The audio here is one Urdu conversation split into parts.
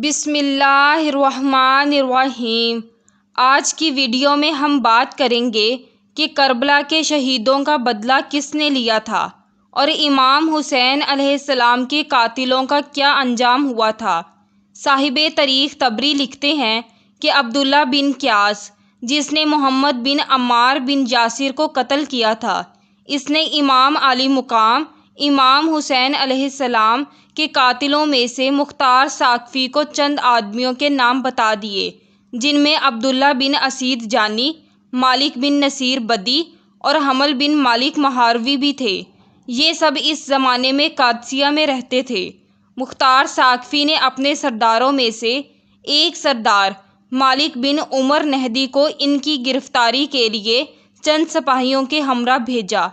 بسم اللہ الرحمن الرحیم۔ آج کی ویڈیو میں ہم بات کریں گے کہ کربلا کے شہیدوں کا بدلہ کس نے لیا تھا اور امام حسین علیہ السلام کے قاتلوں کا کیا انجام ہوا تھا۔ صاحب تاریخ طبری لکھتے ہیں کہ عبداللہ بن قیاس، جس نے محمد بن عمار بن یاسر کو قتل کیا تھا، اس نے امام علی مقام امام حسین علیہ السلام کے قاتلوں میں سے مختار ثاقفی کو چند آدمیوں کے نام بتا دیے، جن میں عبداللہ بن اسید جانی، مالک بن نصیر بدی اور حمل بن مالک مہاروی بھی تھے۔ یہ سب اس زمانے میں قادسیہ میں رہتے تھے۔ مختار ثاقفی نے اپنے سرداروں میں سے ایک سردار مالک بن عمر نہدی کو ان کی گرفتاری کے لیے چند سپاہیوں کے ہمراہ بھیجا۔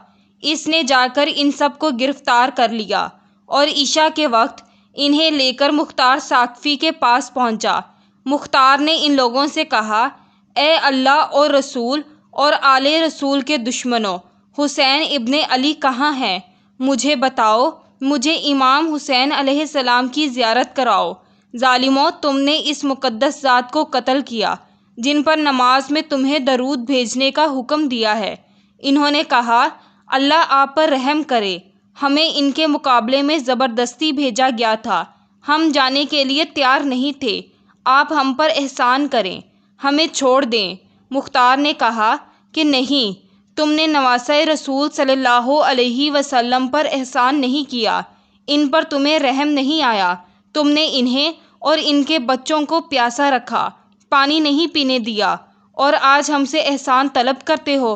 اس نے جا کر ان سب کو گرفتار کر لیا اور عشاء کے وقت انہیں لے کر مختار ثاقفی کے پاس پہنچا۔ مختار نے ان لوگوں سے کہا، اے اللہ اور رسول اور آل رسول کے دشمنوں، حسین ابن علی کہاں ہیں؟ مجھے بتاؤ، مجھے امام حسین علیہ السلام کی زیارت کراؤ۔ ظالموں، تم نے اس مقدس ذات کو قتل کیا جن پر نماز میں تمہیں درود بھیجنے کا حکم دیا ہے۔ انہوں نے کہا، اللہ آپ پر رحم کرے، ہمیں ان کے مقابلے میں زبردستی بھیجا گیا تھا، ہم جانے کے لیے تیار نہیں تھے، آپ ہم پر احسان کریں، ہمیں چھوڑ دیں۔ مختار نے کہا کہ نہیں، تم نے نواسۂ رسول صلی اللہ علیہ وسلم پر احسان نہیں کیا، ان پر تمہیں رحم نہیں آیا، تم نے انہیں اور ان کے بچوں کو پیاسا رکھا، پانی نہیں پینے دیا، اور آج ہم سے احسان طلب کرتے ہو۔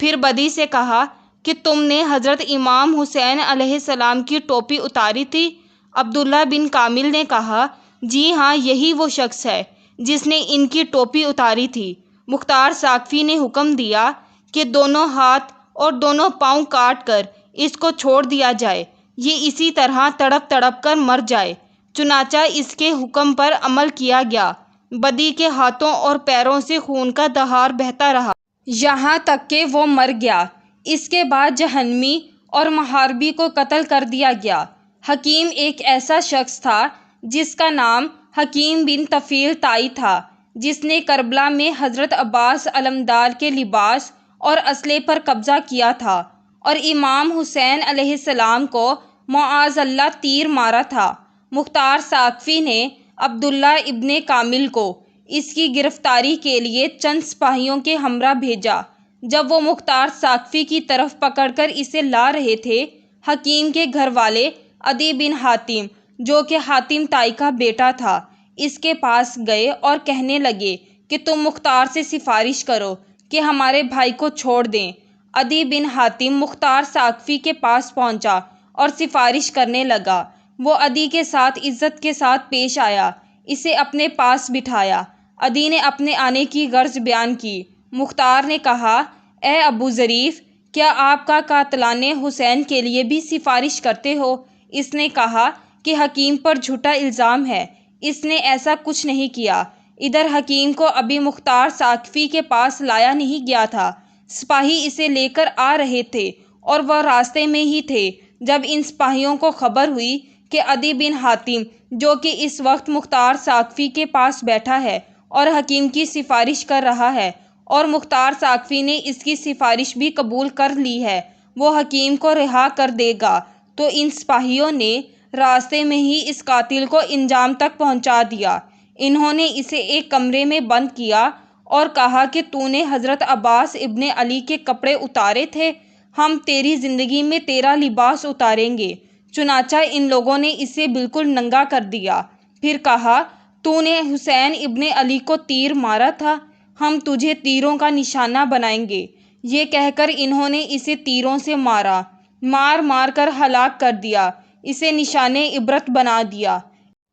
پھر بدی سے کہا کہ تم نے حضرت امام حسین علیہ السلام کی ٹوپی اتاری تھی؟ عبداللہ بن کامل نے کہا، جی ہاں، یہی وہ شخص ہے جس نے ان کی ٹوپی اتاری تھی۔ مختار ثاقفی نے حکم دیا کہ دونوں ہاتھ اور دونوں پاؤں کاٹ کر اس کو چھوڑ دیا جائے، یہ اسی طرح تڑپ تڑپ کر مر جائے۔ چنانچہ اس کے حکم پر عمل کیا گیا۔ بدی کے ہاتھوں اور پیروں سے خون کا دھار بہتا رہا، یہاں تک کہ وہ مر گیا۔ اس کے بعد جہنمی اور محاربی کو قتل کر دیا گیا۔ حکیم ایک ایسا شخص تھا جس کا نام حکیم بن طفیل طائی تھا، جس نے کربلا میں حضرت عباس علمدار کے لباس اور اسلحے پر قبضہ کیا تھا اور امام حسین علیہ السلام کو معاذ اللہ تیر مارا تھا۔ مختار ثاقفی نے عبداللہ ابن کامل کو اس کی گرفتاری کے لیے چند سپاہیوں کے ہمراہ بھیجا۔ جب وہ مختار ثاقفی کی طرف پکڑ کر اسے لا رہے تھے، حکیم کے گھر والے عدی بن حاتم، جو کہ حاتم طائی کا بیٹا تھا، اس کے پاس گئے اور کہنے لگے کہ تم مختار سے سفارش کرو کہ ہمارے بھائی کو چھوڑ دیں۔ عدی بن حاتم مختار ثاقفی کے پاس پہنچا اور سفارش کرنے لگا۔ وہ عدی کے ساتھ عزت کے ساتھ پیش آیا، اسے اپنے پاس بٹھایا۔ عدی نے اپنے آنے کی غرض بیان کی۔ مختار نے کہا، اے ابو ظریف، کیا آپ کا قاتلان حسین کے لیے بھی سفارش کرتے ہو؟ اس نے کہا کہ حکیم پر جھوٹا الزام ہے، اس نے ایسا کچھ نہیں کیا۔ ادھر حکیم کو ابھی مختار ثاقفی کے پاس لایا نہیں گیا تھا، سپاہی اسے لے کر آ رہے تھے اور وہ راستے میں ہی تھے جب ان سپاہیوں کو خبر ہوئی کہ عدی بن حاتم، جو کہ اس وقت مختار ثاقفی کے پاس بیٹھا ہے اور حکیم کی سفارش کر رہا ہے، اور مختار ثاقفی نے اس کی سفارش بھی قبول کر لی ہے، وہ حکیم کو رہا کر دے گا، تو ان سپاہیوں نے راستے میں ہی اس قاتل کو انجام تک پہنچا دیا۔ انہوں نے اسے ایک کمرے میں بند کیا اور کہا کہ تو نے حضرت عباس ابن علی کے کپڑے اتارے تھے، ہم تیری زندگی میں تیرا لباس اتاریں گے۔ چنانچہ ان لوگوں نے اسے بالکل ننگا کر دیا۔ پھر کہا، تو نے حسین ابن علی کو تیر مارا تھا، ہم تجھے تیروں کا نشانہ بنائیں گے۔ یہ کہہ کر انہوں نے اسے تیروں سے مار مار کر ہلاک کر دیا، اسے نشان عبرت بنا دیا۔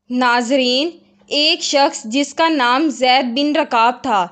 ناظرین، ایک شخص جس کا نام زید بن رکاب تھا،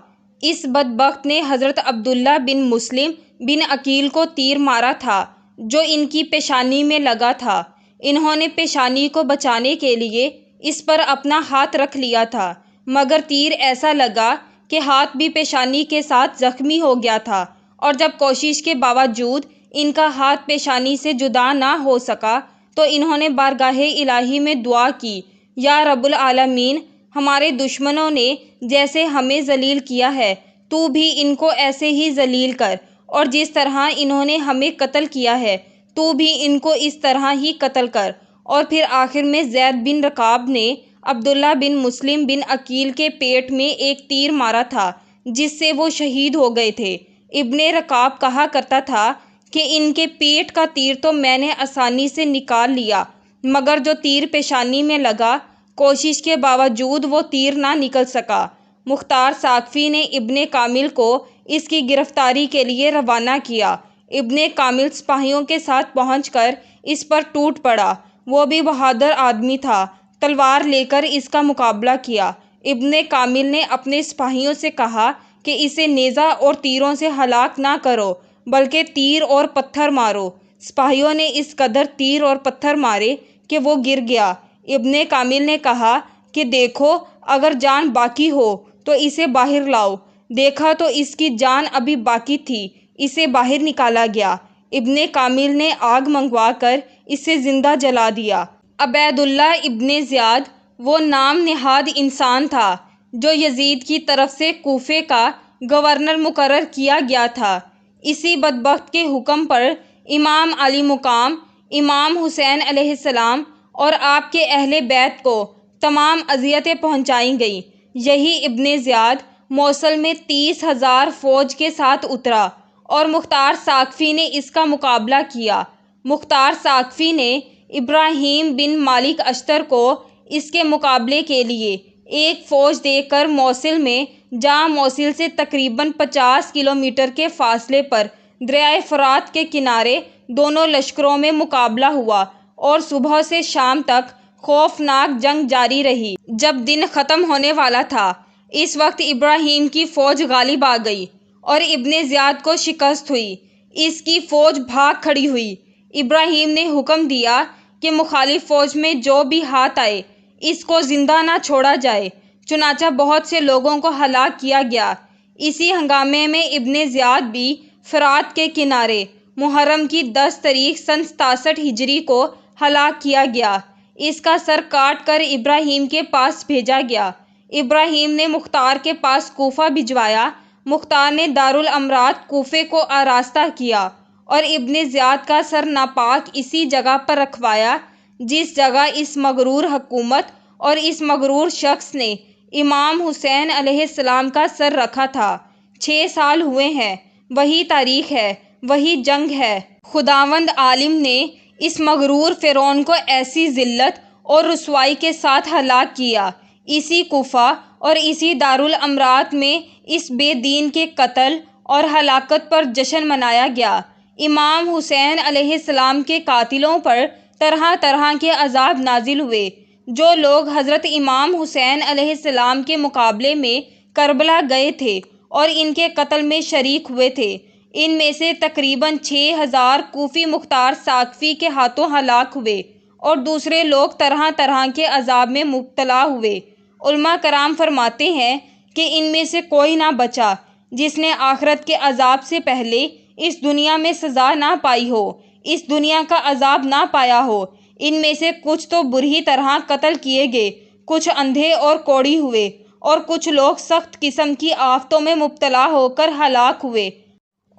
اس بدبخت نے حضرت عبداللہ بن مسلم بن عقیل کو تیر مارا تھا جو ان کی پیشانی میں لگا تھا۔ انہوں نے پیشانی کو بچانے کے لیے اس پر اپنا ہاتھ رکھ لیا تھا، مگر تیر ایسا لگا کہ ہاتھ بھی پیشانی کے ساتھ زخمی ہو گیا تھا، اور جب کوشش کے باوجود ان کا ہاتھ پیشانی سے جدا نہ ہو سکا تو انہوں نے بارگاہ الہی میں دعا کی، یا رب العالمین، ہمارے دشمنوں نے جیسے ہمیں ذلیل کیا ہے تو بھی ان کو ایسے ہی ذلیل کر، اور جس طرح انہوں نے ہمیں قتل کیا ہے تو بھی ان کو اس طرح ہی قتل کر۔ اور پھر آخر میں زید بن رکاب نے عبداللہ بن مسلم بن عقیل کے پیٹ میں ایک تیر مارا تھا جس سے وہ شہید ہو گئے تھے۔ ابن رکاب کہا کرتا تھا کہ ان کے پیٹ کا تیر تو میں نے آسانی سے نکال لیا، مگر جو تیر پیشانی میں لگا، کوشش کے باوجود وہ تیر نہ نکل سکا۔ مختار ثاقفی نے ابن کامل کو اس کی گرفتاری کے لیے روانہ کیا۔ ابن کامل سپاہیوں کے ساتھ پہنچ کر اس پر ٹوٹ پڑا۔ وہ بھی بہادر آدمی تھا، تلوار لے کر اس کا مقابلہ کیا۔ ابن کامل نے اپنے سپاہیوں سے کہا کہ اسے نیزہ اور تیروں سے ہلاک نہ کرو بلکہ تیر اور پتھر مارو۔ سپاہیوں نے اس قدر تیر اور پتھر مارے کہ وہ گر گیا۔ ابن کامل نے کہا کہ دیکھو، اگر جان باقی ہو تو اسے باہر لاؤ۔ دیکھا تو اس کی جان ابھی باقی تھی، اسے باہر نکالا گیا۔ ابن کامل نے آگ منگوا کر اسے زندہ جلا دیا۔ عبید اللہ ابن زیاد وہ نام نہاد انسان تھا جو یزید کی طرف سے کوفے کا گورنر مقرر کیا گیا تھا۔ اسی بدبخت کے حکم پر امام علی مقام، امام حسین علیہ السلام اور آپ کے اہل بیت کو تمام اذیتیں پہنچائی گئیں۔ یہی ابن زیاد موصل میں 30,000 فوج کے ساتھ اترا اور مختار ثاقفی نے اس کا مقابلہ کیا۔ مختار ثاقفی نے ابراہیم بن مالک اشتر کو اس کے مقابلے کے لیے ایک فوج دے کر موصل میں، جہاں موصل سے تقریباً 50 کلومیٹر کے فاصلے پر دریائے فرات کے کنارے دونوں لشکروں میں مقابلہ ہوا اور صبح سے شام تک خوفناک جنگ جاری رہی۔ جب دن ختم ہونے والا تھا، اس وقت ابراہیم کی فوج غالب آ گئی اور ابن زیاد کو شکست ہوئی۔ اس کی فوج بھاگ کھڑی ہوئی۔ ابراہیم نے حکم دیا کہ مخالف فوج میں جو بھی ہاتھ آئے اس کو زندہ نہ چھوڑا جائے، چنانچہ بہت سے لوگوں کو ہلاک کیا گیا۔ اسی ہنگامے میں ابن زیاد بھی فرات کے کنارے محرم کی 10 تاریخ سن 67 ہجری کو ہلاک کیا گیا۔ اس کا سر کاٹ کر ابراہیم کے پاس بھیجا گیا۔ ابراہیم نے مختار کے پاس کوفہ بھجوایا۔ مختار نے دارالامرات کوفے کو آراستہ کیا اور ابن زیاد کا سر ناپاک اسی جگہ پر رکھوایا جس جگہ اس مغرور حکومت اور اس مغرور شخص نے امام حسین علیہ السلام کا سر رکھا تھا۔ 6 سال ہوئے ہیں، وہی تاریخ ہے، وہی جنگ ہے۔ خداوند عالم نے اس مغرور فرعون کو ایسی ذلت اور رسوائی کے ساتھ ہلاک کیا۔ اسی کوفہ اور اسی دارالامرات میں اس بے دین کے قتل اور ہلاکت پر جشن منایا گیا۔ امام حسین علیہ السلام کے قاتلوں پر طرح طرح کے عذاب نازل ہوئے۔ جو لوگ حضرت امام حسین علیہ السلام کے مقابلے میں کربلا گئے تھے اور ان کے قتل میں شریک ہوئے تھے، ان میں سے تقریباً 6,000 کوفی مختار ثاقفی کے ہاتھوں ہلاک ہوئے اور دوسرے لوگ طرح طرح کے عذاب میں مبتلا ہوئے۔ علماء کرام فرماتے ہیں کہ ان میں سے کوئی نہ بچا جس نے آخرت کے عذاب سے پہلے اس دنیا میں سزا نہ پائی ہو، اس دنیا کا عذاب نہ پایا ہو۔ ان میں سے کچھ تو بری طرح قتل کیے گئے، کچھ اندھے اور کوڑی ہوئے اور کچھ لوگ سخت قسم کی آفتوں میں مبتلا ہو کر ہلاک ہوئے۔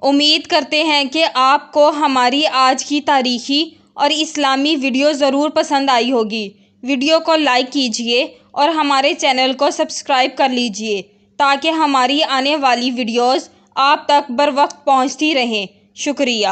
امید کرتے ہیں کہ آپ کو ہماری آج کی تاریخی اور اسلامی ویڈیو ضرور پسند آئی ہوگی۔ ویڈیو کو لائک کیجیے اور ہمارے چینل کو سبسکرائب کر لیجیے تاکہ ہماری آنے والی ویڈیوز آپ تک بر وقت پہنچتی رہیں۔ شکریہ۔